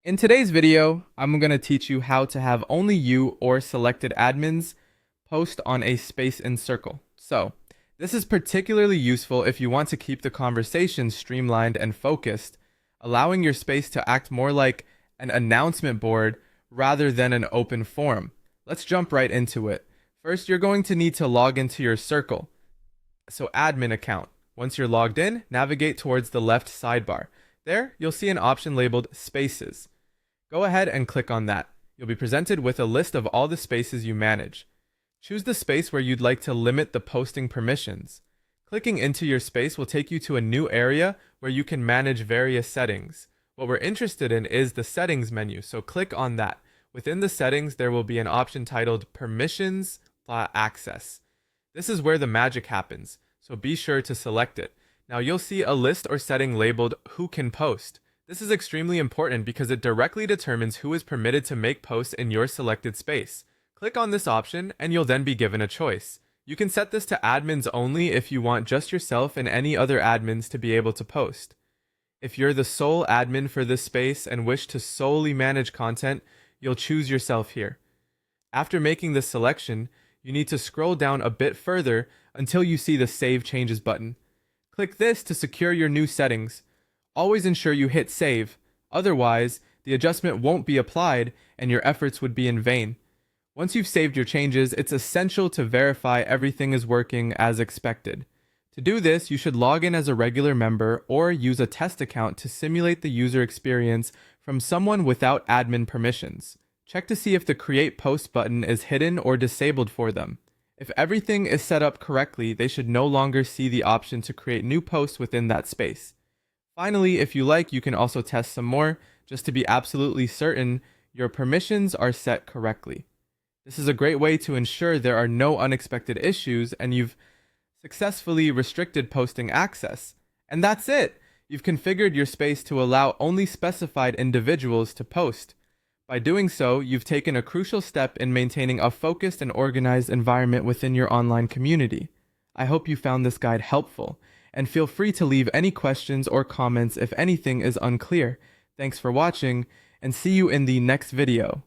In today's video, I'm going to teach you how to have only you or selected admins post on a space in Circle. So, this is particularly useful if you want to keep the conversation streamlined and focused, allowing your space to act more like an announcement board rather than an open forum. Let's jump right into it. First, you're going to need to log into your Circle, so admin account. Once you're logged in, navigate towards the left sidebar. There, you'll see an option labeled Spaces. Go ahead and click on that. You'll be presented with a list of all the spaces you manage. Choose the space where you'd like to limit the posting permissions. Clicking into your space will take you to a new area where you can manage various settings. What we're interested in is the settings menu, so click on that. Within the settings, there will be an option titled Permissions Access. This is where the magic happens, so be sure to select it. Now you'll see a list or setting labeled Who Can Post. This is extremely important because it directly determines who is permitted to make posts in your selected space. Click on this option and you'll then be given a choice. You can set this to admins only if you want just yourself and any other admins to be able to post. If you're the sole admin for this space and wish to solely manage content, you'll choose yourself here. After making this selection, you need to scroll down a bit further until you see the Save Changes button. Click this to secure your new settings. Always ensure you hit save, otherwise, the adjustment won't be applied and your efforts would be in vain. Once you've saved your changes, it's essential to verify everything is working as expected. To do this, you should log in as a regular member or use a test account to simulate the user experience from someone without admin permissions. Check to see if the Create Post button is hidden or disabled for them. If everything is set up correctly, they should no longer see the option to create new posts within that space. Finally, if you like, you can also test some more, just to be absolutely certain your permissions are set correctly. This is a great way to ensure there are no unexpected issues and you've successfully restricted posting access. And that's it! You've configured your space to allow only specified individuals to post. By doing so, you've taken a crucial step in maintaining a focused and organized environment within your online community. I hope you found this guide helpful, and feel free to leave any questions or comments if anything is unclear. Thanks for watching, and see you in the next video.